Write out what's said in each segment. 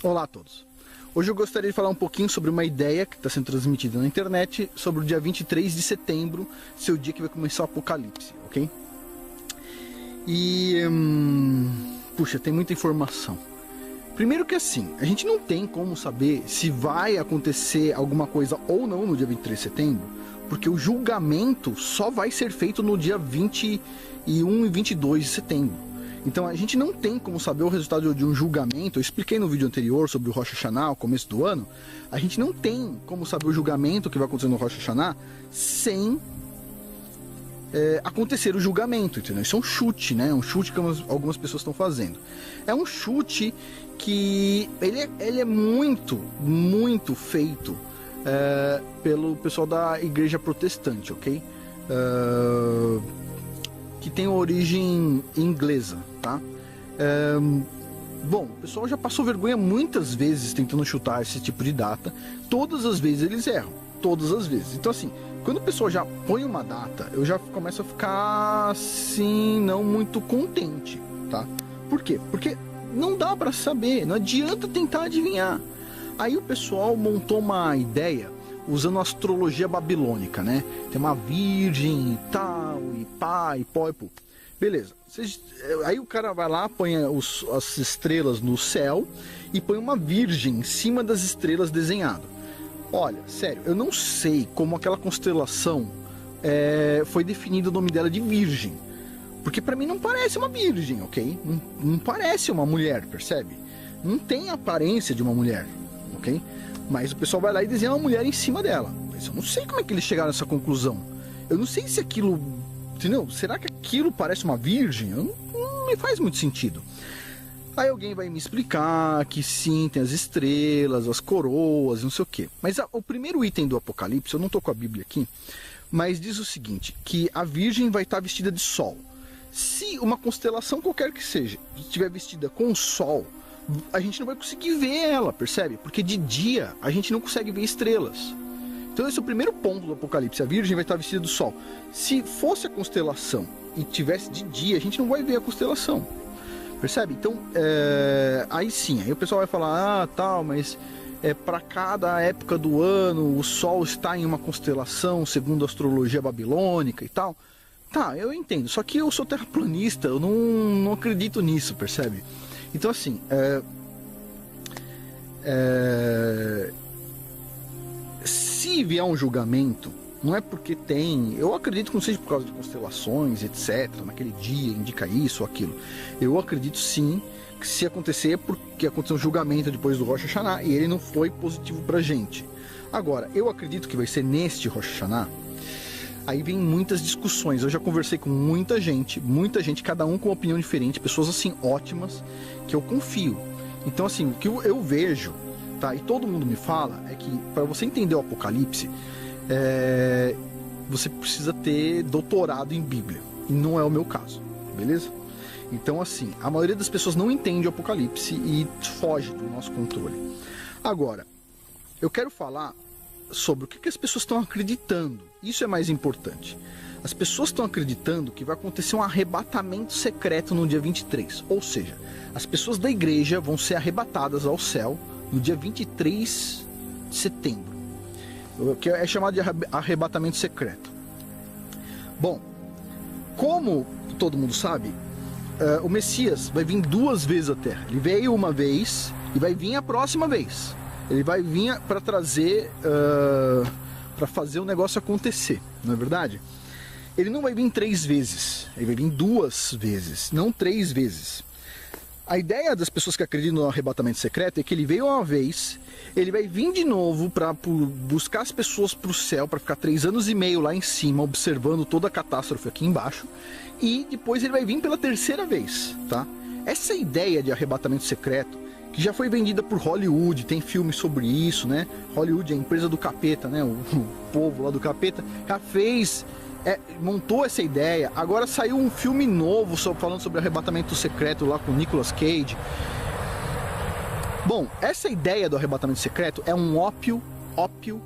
Olá a todos. Hoje eu gostaria de falar um pouquinho sobre uma ideia que está sendo transmitida na internet sobre o dia 23 de setembro, seu dia que vai começar o apocalipse, ok? E... puxa, tem muita informação. Primeiro que assim, a gente não tem como saber se vai acontecer alguma coisa ou não no dia 23 de setembro, porque o julgamento só vai ser feito no dia 21 e 22 de setembro. Então a gente não tem como saber o resultado de um julgamento. Eu expliquei no vídeo anterior sobre o Rosh Hashanah, o começo do ano. A gente não tem como saber o julgamento que vai acontecer no Rosh Hashanah sem acontecer o julgamento, entendeu? Isso é um chute, né? Um chute que algumas pessoas estão fazendo. É um chute que ele é muito feito pelo pessoal da igreja protestante, ok? Que tem origem inglesa, tá? Bom, o pessoal já passou vergonha muitas vezes tentando chutar esse tipo de data. Todas as vezes eles erram, todas as vezes. Então assim, quando o pessoal já põe uma data, eu já começo a ficar assim, não muito contente, tá? Por quê? Porque não dá pra saber, não adianta tentar adivinhar. Aí o pessoal montou uma ideia usando a astrologia babilônica, né? Tem uma virgem e tal, e pá, e pó, e pô. Beleza. Aí o cara vai lá, põe as estrelas no céu e põe uma virgem em cima das estrelas desenhado. Olha, sério, eu não sei como aquela constelação foi definido o nome dela de virgem. Porque pra mim não parece uma virgem, ok? Não parece uma mulher, percebe? Não tem a aparência de uma mulher, ok? Mas o pessoal vai lá e desenha uma mulher em cima dela. Mas eu não sei como é que eles chegaram a essa conclusão. Eu não sei se aquilo... entendeu? Será que aquilo parece uma virgem? Não me faz muito sentido. Aí alguém vai me explicar que sim, tem as estrelas, as coroas, não sei o quê. Mas o primeiro item do Apocalipse, eu não estou com a Bíblia aqui, mas diz o seguinte, que a virgem vai estar vestida de sol. Se uma constelação qualquer que seja estiver vestida com o sol, a gente não vai conseguir ver ela, percebe? Porque de dia a gente não consegue ver estrelas. Então esse é o primeiro ponto do Apocalipse, a virgem vai estar vestida do sol. Se fosse a constelação e tivesse de dia, a gente não vai ver a constelação, percebe? Então, aí sim, aí o pessoal vai falar, tal, mas para cada época do ano o sol está em uma constelação segundo a astrologia babilônica e tal. Tá, eu entendo, só que eu sou terraplanista, eu não acredito nisso, percebe? Então assim, se vier um julgamento, não é porque tem... Eu acredito que não seja por causa de constelações, etc. Naquele dia indica isso ou aquilo. Eu acredito sim que se acontecer é porque aconteceu um julgamento depois do Rosh Hashanah e ele não foi positivo pra gente. Agora, eu acredito que vai ser neste Rosh Hashanah. Aí vem muitas discussões. Eu já conversei com muita gente, cada um com uma opinião diferente, pessoas assim ótimas, que eu confio. Então assim, o que eu vejo, tá, e todo mundo me fala, é que para você entender o Apocalipse, você precisa ter doutorado em Bíblia. E não é o meu caso, beleza? Então assim, a maioria das pessoas não entende o Apocalipse e foge do nosso controle. Agora, eu quero falar sobre o que as pessoas estão acreditando. Isso é mais importante. As pessoas estão acreditando que vai acontecer um arrebatamento secreto no dia 23. Ou seja, as pessoas da igreja vão ser arrebatadas ao céu no dia 23 de setembro. Que é chamado de arrebatamento secreto. Bom, como todo mundo sabe, o Messias vai vir duas vezes à Terra. Ele veio uma vez e vai vir a próxima vez. Ele vai vir para trazer, para fazer o negócio acontecer, não é verdade? Ele não vai vir 3 vezes, ele vai vir 2 vezes, não 3 vezes. A ideia das pessoas que acreditam no arrebatamento secreto é que ele veio uma vez, ele vai vir de novo para buscar as pessoas para o céu, para ficar 3 anos e meio lá em cima, observando toda a catástrofe aqui embaixo, e depois ele vai vir pela 3ª vez, tá? Essa ideia de arrebatamento secreto, que já foi vendida por Hollywood, tem filmes sobre isso, né? Hollywood é a empresa do capeta, né? O povo lá do capeta já fez, montou essa ideia. Agora saiu um filme novo falando sobre arrebatamento secreto lá com Nicolas Cage. Bom, essa ideia do arrebatamento secreto é um ópio,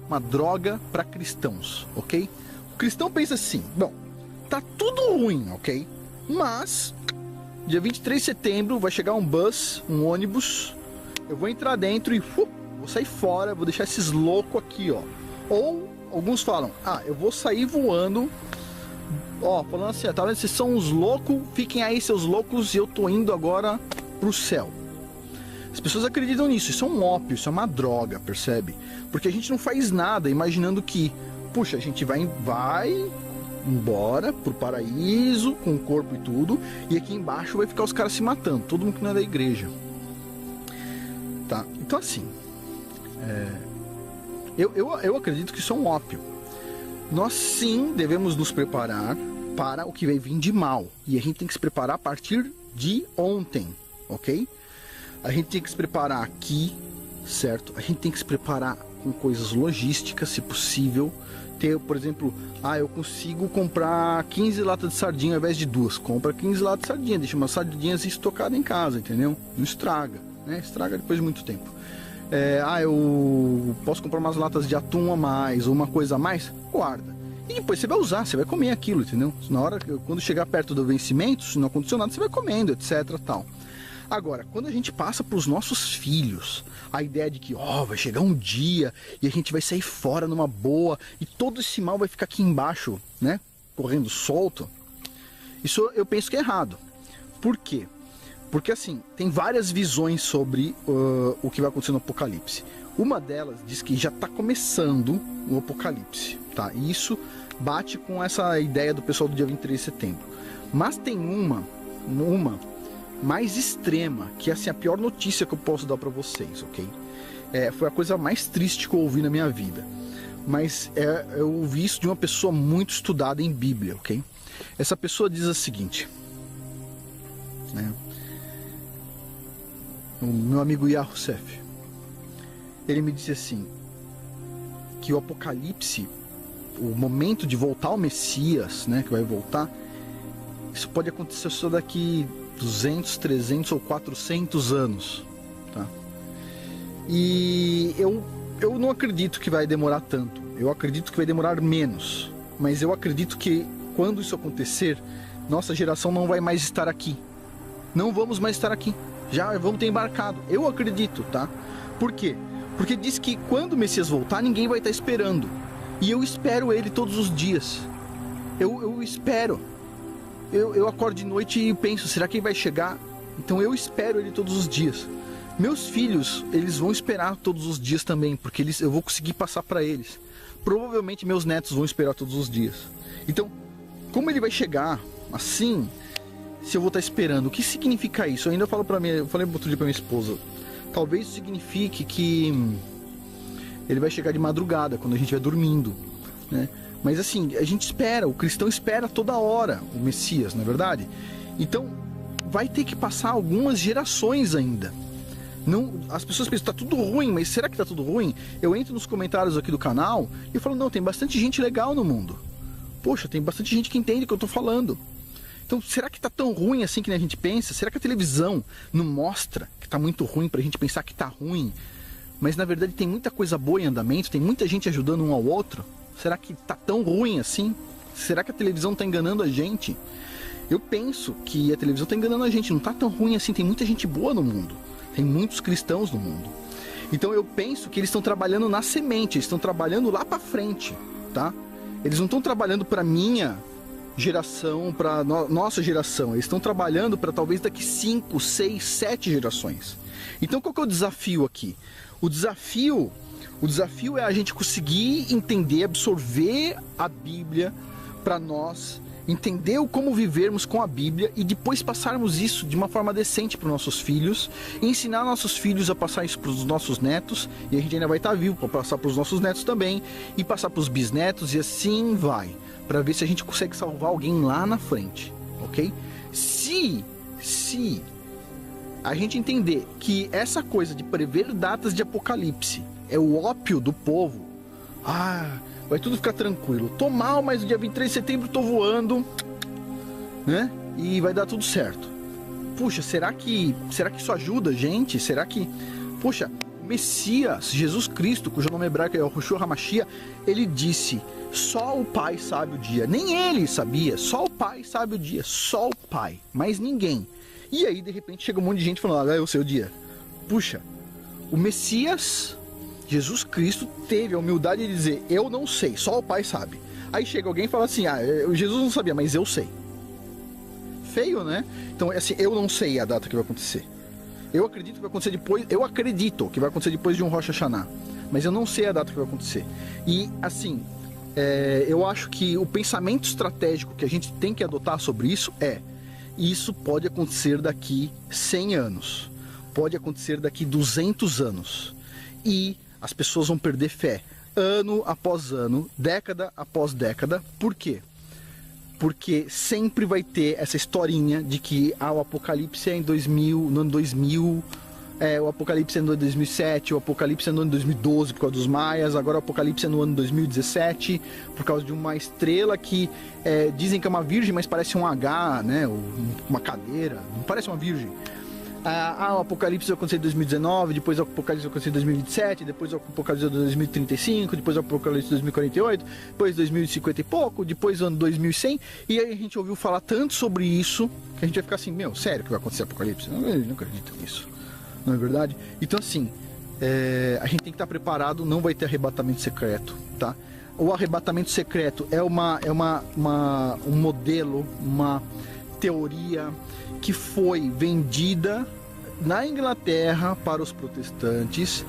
uma droga para cristãos, ok? O cristão pensa assim, bom, tá tudo ruim, ok? Mas dia 23 de setembro vai chegar um bus, um ônibus, eu vou entrar dentro e vou sair fora, vou deixar esses loucos aqui, ó. Ou alguns falam, eu vou sair voando, ó, falando assim, tá vendo? Vocês são uns loucos, fiquem aí seus loucos e eu tô indo agora pro céu. As pessoas acreditam nisso, isso é um ópio, isso é uma droga, percebe? Porque a gente não faz nada imaginando que, puxa, a gente vai embora pro paraíso, com o corpo e tudo, e aqui embaixo vai ficar os caras se matando, todo mundo que não é da igreja. Tá? Então assim, eu acredito que isso é um ópio. Nós sim devemos nos preparar para o que vai vir de mal, e a gente tem que se preparar a partir de ontem, ok? A gente tem que se preparar aqui, certo? A gente tem que se preparar com coisas logísticas, se possível. Ter, por exemplo, eu consigo comprar 15 latas de sardinha ao invés de 2. Compra 15 latas de sardinha, deixa umas sardinhas estocadas em casa, entendeu? Não estraga, né? Estraga depois de muito tempo. Eu posso comprar umas latas de atum a mais, ou uma coisa a mais, guarda. E depois você vai usar, você vai comer aquilo, entendeu? Na hora, quando chegar perto do vencimento, se não acontecer nada, você vai comendo, etc, tal. Agora, quando a gente passa para os nossos filhos a ideia de que vai chegar um dia e a gente vai sair fora numa boa e todo esse mal vai ficar aqui embaixo, né, correndo solto, isso eu penso que é errado. Por quê? Porque assim, tem várias visões sobre o que vai acontecer no Apocalipse. Uma delas diz que já está começando o Apocalipse, tá? E isso bate com essa ideia do pessoal do dia 23 de setembro. Mas tem uma mais extrema, que é assim, a pior notícia que eu posso dar para vocês, ok? Foi a coisa mais triste que eu ouvi na minha vida. Mas eu ouvi isso de uma pessoa muito estudada em Bíblia, ok? Essa pessoa diz o seguinte, né? O meu amigo Yahussef, ele me disse assim, que o Apocalipse, o momento de voltar ao Messias, né, que vai voltar, isso pode acontecer só daqui 200, 300 ou 400 anos, tá? E eu não acredito que vai demorar tanto. Eu acredito que vai demorar menos. Mas eu acredito que quando isso acontecer, nossa geração não vai mais estar aqui. Não vamos mais estar aqui. Já vamos ter embarcado. Eu acredito, tá? Por quê? Porque diz que quando o Messias voltar, ninguém vai estar esperando. E eu espero ele todos os dias. Eu espero. Eu acordo de noite e penso, será que ele vai chegar? Então eu espero ele todos os dias. Meus filhos, eles vão esperar todos os dias também, porque eu vou conseguir passar para eles. Provavelmente meus netos vão esperar todos os dias. Então, como ele vai chegar assim, se eu vou estar esperando? O que significa isso? Eu ainda falo para mim, eu falei outro dia para minha esposa, talvez isso signifique que ele vai chegar de madrugada, quando a gente vai dormindo, né? Mas assim, a gente espera, o cristão espera toda hora o Messias, não é verdade? Então, vai ter que passar algumas gerações ainda. Não, as pessoas pensam, tá tudo ruim, mas será que tá tudo ruim? Eu entro nos comentários aqui do canal e falo, não, tem bastante gente legal no mundo. Poxa, tem bastante gente que entende o que eu tô falando. Então, será que tá tão ruim assim que a gente pensa? Será que a televisão não mostra que tá muito ruim pra gente pensar que tá ruim? Mas na verdade tem muita coisa boa em andamento, tem muita gente ajudando um ao outro. Será que tá tão ruim assim? Será que a televisão tá enganando a gente? Eu penso que a televisão tá enganando a gente, não tá tão ruim assim, tem muita gente boa no mundo. Tem muitos cristãos no mundo. Então eu penso que eles estão trabalhando na semente, eles estão trabalhando lá para frente, tá? Eles não estão trabalhando para minha geração, para nossa geração. Eles estão trabalhando para talvez daqui 5, 6, 7 gerações. Então qual que é o desafio aqui? O desafio é a gente conseguir entender, absorver a Bíblia para nós, entender como vivermos com a Bíblia e depois passarmos isso de uma forma decente para os nossos filhos, ensinar nossos filhos a passar isso para os nossos netos, e a gente ainda vai estar vivo para passar para os nossos netos também, e passar para os bisnetos, e assim vai, para ver se a gente consegue salvar alguém lá na frente, ok? Se a gente entender que essa coisa de prever datas de apocalipse é o ópio do povo, vai tudo ficar tranquilo. Tô mal, mas no dia 23 de setembro tô voando, né? E vai dar tudo certo. Puxa, será que isso ajuda a gente? Será que... Poxa, o Messias, Jesus Cristo, cujo nome hebraico é Yahushua HaMashiach, ele disse, só o Pai sabe o dia. Nem ele sabia, só o Pai sabe o dia. Só o Pai, mais ninguém. E aí, de repente, chega um monte de gente falando, eu sei o dia. Puxa, O Messias, Jesus Cristo, teve a humildade de dizer, eu não sei, só o Pai sabe. Aí chega alguém e fala assim, Jesus não sabia, mas eu sei. Feio, né? Então, assim, eu não sei a data que vai acontecer. Eu acredito que vai acontecer depois, eu acredito que vai acontecer depois de um Rosh Hashanah, mas eu não sei a data que vai acontecer. E, assim, eu acho que o pensamento estratégico que a gente tem que adotar sobre isso isso pode acontecer daqui 100 anos, pode acontecer daqui 200 anos, e as pessoas vão perder fé, ano após ano, década após década. Por quê? Porque sempre vai ter essa historinha de que o Apocalipse é no ano 2000, o Apocalipse é no ano 2007, o Apocalipse é no ano 2012 por causa dos maias, agora o Apocalipse é no ano 2017 por causa de uma estrela que dizem que é uma virgem, mas parece um H, né? Uma cadeira, não parece uma virgem. O Apocalipse vai acontecer em 2019, depois o Apocalipse vai acontecer em 2027, depois o Apocalipse em 2035, depois o Apocalipse em 2048, depois 2050 e pouco, depois o ano 2100, e aí a gente ouviu falar tanto sobre isso, que a gente vai ficar assim, sério que vai acontecer Apocalipse? Eu não acredito nisso, não é verdade? Então assim, a gente tem que estar preparado, não vai ter arrebatamento secreto, tá? O arrebatamento secreto é um modelo, uma teoria que foi vendida na Inglaterra para os protestantes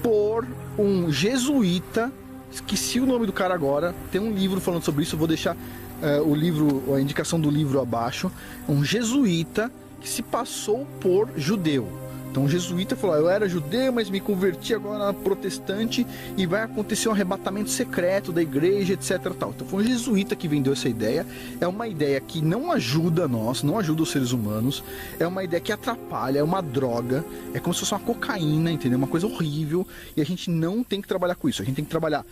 por um jesuíta, esqueci o nome do cara agora, tem um livro falando sobre isso, eu vou deixar a indicação do livro abaixo. Um jesuíta que se passou por judeu. Então o jesuíta falou, eu era judeu, mas me converti agora a protestante e vai acontecer um arrebatamento secreto da igreja, etc. Tal. Então foi um jesuíta que vendeu essa ideia. É uma ideia que não ajuda nós, não ajuda os seres humanos. É uma ideia que atrapalha, é uma droga. É como se fosse uma cocaína, entendeu? Uma coisa horrível. E a gente não tem que trabalhar com isso. A gente tem que trabalhar.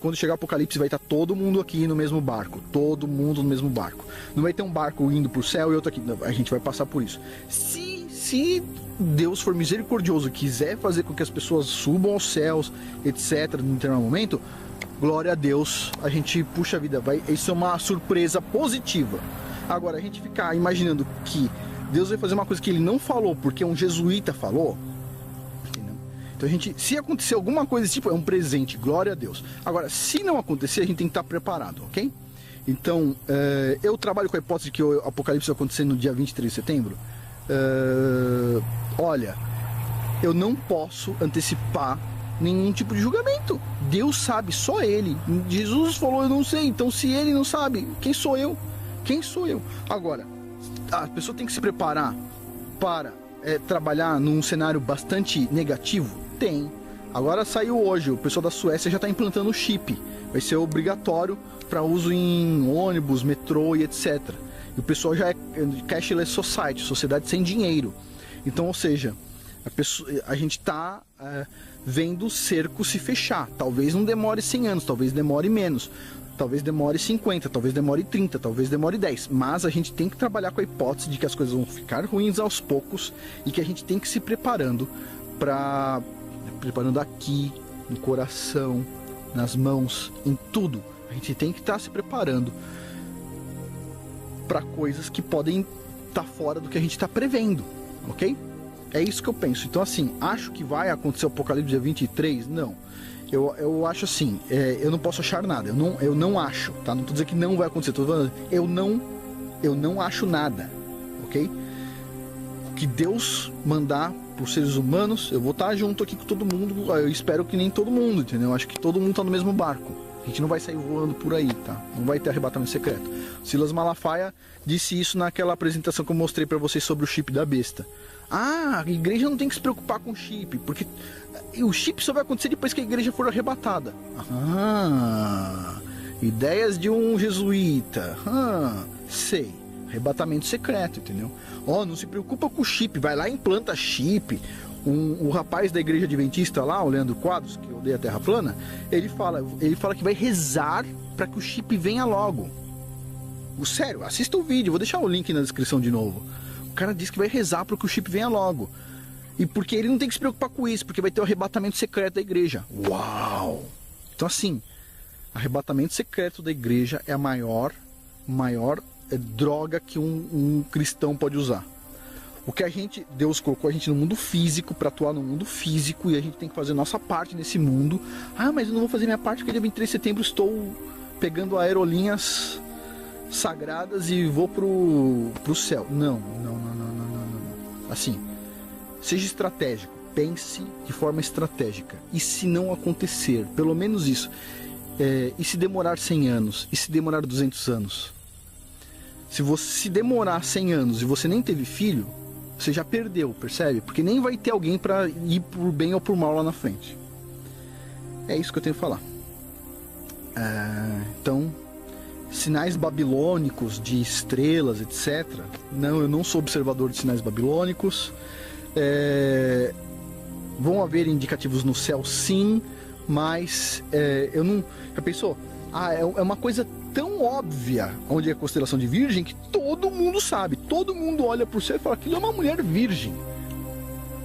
Quando chegar o Apocalipse vai estar todo mundo aqui no mesmo barco. Todo mundo no mesmo barco. Não vai ter um barco indo para o céu e outro aqui. Não, a gente vai passar por isso. Se Deus for misericordioso e quiser fazer com que as pessoas subam aos céus, etc., no determinado momento, glória a Deus, a gente, puxa vida, isso é uma surpresa positiva. Agora, a gente ficar imaginando que Deus vai fazer uma coisa que ele não falou porque um jesuíta falou, entendeu? Então se acontecer alguma coisa desse tipo, é um presente, glória a Deus. Agora, se não acontecer, a gente tem que estar preparado, ok? Então, eu trabalho com a hipótese de que o Apocalipse vai acontecer no dia 23 de setembro. Olha, eu não posso antecipar nenhum tipo de julgamento. Deus sabe, só Ele. Jesus falou, eu não sei. Então, se Ele não sabe, quem sou eu? Quem sou eu? Agora, a pessoa tem que se preparar para trabalhar num cenário bastante negativo? Tem. Agora saiu hoje, o pessoal da Suécia já está implantando o chip. Vai ser obrigatório para uso em ônibus, metrô e etc. E o pessoal já é cashless society, sociedade sem dinheiro. Então, ou seja, a gente está vendo o cerco se fechar. Talvez não demore 100 anos, talvez demore menos. Talvez demore 50, talvez demore 30, talvez demore 10. Mas a gente tem que trabalhar com a hipótese de que as coisas vão ficar ruins aos poucos e que a gente tem que se preparando preparando aqui, no coração, nas mãos, em tudo. A gente tem que estar se preparando para coisas que podem estar fora do que a gente está prevendo, ok? É isso que eu penso. Então, assim, acho que vai acontecer o Apocalipse dia 23? Não. Eu acho assim, eu não posso achar nada. Eu não acho, tá? Não tô dizendo que não vai acontecer. Tô falando, eu não acho nada, ok? O que Deus mandar para os seres humanos, eu vou estar junto aqui com todo mundo. Eu espero que nem todo mundo, entendeu? Eu acho que todo mundo tá no mesmo barco. A gente não vai sair voando por aí, tá? Não vai ter arrebatamento secreto. Silas Malafaia disse isso naquela apresentação que eu mostrei para vocês sobre o chip da besta. A igreja não tem que se preocupar com o chip, porque o chip só vai acontecer depois que a igreja for arrebatada. Ideias de um jesuíta. Sei. Arrebatamento secreto, entendeu? Não se preocupa com o chip, vai lá e implanta chip. O rapaz da igreja adventista lá, o Leandro Quadros, que odeia a terra plana, ele fala que vai rezar para que o chip venha logo. Sério, assista o vídeo, vou deixar o link na descrição de novo. O cara diz que vai rezar para que o chip venha logo. E porque ele não tem que se preocupar com isso, porque vai ter o arrebatamento secreto da igreja. Uau! Então assim, arrebatamento secreto da igreja é a maior droga que um cristão pode usar. O que Deus colocou a gente no mundo físico para atuar no mundo físico, e a gente tem que fazer nossa parte nesse mundo. Ah, mas eu não vou fazer minha parte porque dia 23 de setembro estou pegando aerolinhas sagradas e vou pro céu. Não. Assim, seja estratégico, pense de forma estratégica. E se não acontecer, pelo menos isso, e se demorar 100 anos, e se demorar 200 anos? Se demorar 100 anos e você nem teve filho, você já perdeu, percebe? Porque nem vai ter alguém para ir por bem ou por mal lá na frente. É isso que eu tenho que falar. Então, sinais babilônicos de estrelas, etc. Não, eu não sou observador de sinais babilônicos. Vão haver indicativos no céu, sim, mas eu não... Já pensou? É uma coisa tão óbvia onde é a constelação de Virgem que todo mundo sabe. Todo mundo olha pro céu e fala: aquilo é uma mulher virgem.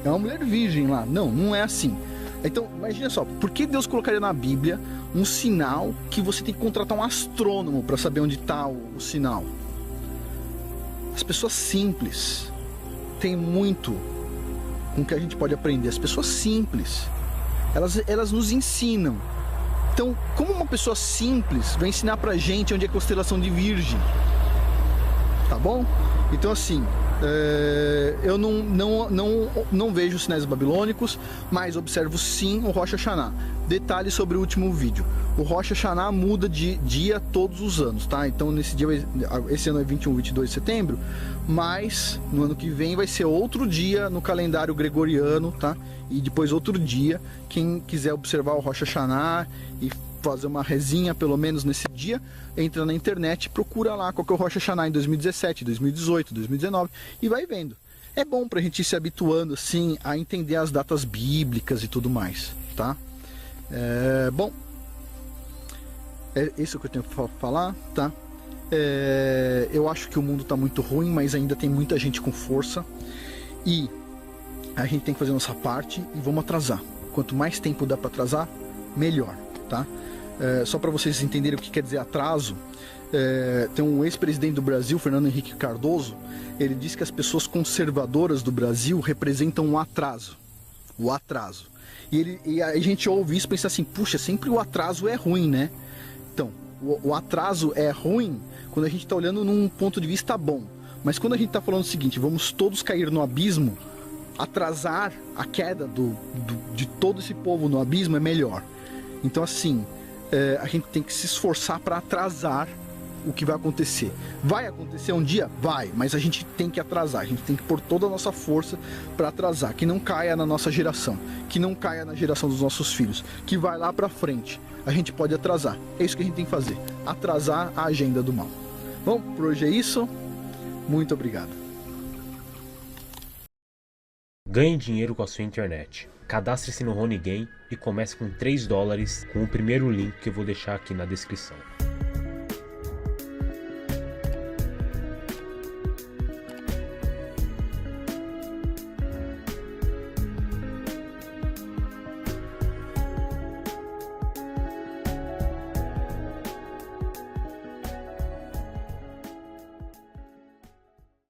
É uma mulher virgem lá. Não, não é assim. Então, imagina só, por que Deus colocaria na Bíblia um sinal que você tem que contratar um astrônomo para saber onde está o sinal? As pessoas simples têm muito com o que a gente pode aprender. As pessoas simples, elas nos ensinam. Então, como uma pessoa simples vai ensinar pra gente onde é a constelação de Virgem? Tá bom? Então, assim, eu não vejo sinais babilônicos, mas observo sim o Rosh Hashanah. Detalhe sobre o último vídeo: o Rosh Hashanah muda de dia todos os anos, tá? Então, nesse dia, esse ano é 21, 22 de setembro, mas no ano que vem vai ser outro dia no calendário gregoriano, tá? E depois outro dia. Quem quiser observar o Rosh Hashanah e fazer uma resinha pelo menos nesse dia, entra na internet, procura lá qual que é o Rosh Hashanah em 2017, 2018, 2019 e vai vendo. É bom pra gente ir se habituando assim a entender as datas bíblicas e tudo mais, tá? Bom, é isso que eu tenho para falar, tá? Eu acho que o mundo tá muito ruim, mas ainda tem muita gente com força e a gente tem que fazer nossa parte e vamos atrasar. Quanto mais tempo dá para atrasar, melhor, tá? Só para vocês entenderem o que quer dizer atraso, tem um ex-presidente do Brasil, Fernando Henrique Cardoso, ele disse que as pessoas conservadoras do Brasil representam um atraso. O atraso. E a gente ouve isso e pensa assim: puxa, sempre o atraso é ruim, né? Então, o atraso é ruim quando a gente está olhando num ponto de vista bom. Mas quando a gente está falando o seguinte: vamos todos cair no abismo, atrasar a queda de todo esse povo no abismo é melhor. Então, assim, a gente tem que se esforçar para atrasar o que vai acontecer. Vai acontecer um dia? Vai, mas a gente tem que atrasar, a gente tem que pôr toda a nossa força para atrasar, que não caia na nossa geração, que não caia na geração dos nossos filhos, que vai lá para frente. A gente pode atrasar, é isso que a gente tem que fazer, atrasar a agenda do mal. Bom, por hoje é isso, muito obrigado. Ganhe dinheiro com a sua internet. Cadastre-se no RoniGame e comece com $3 com o primeiro link que eu vou deixar aqui na descrição.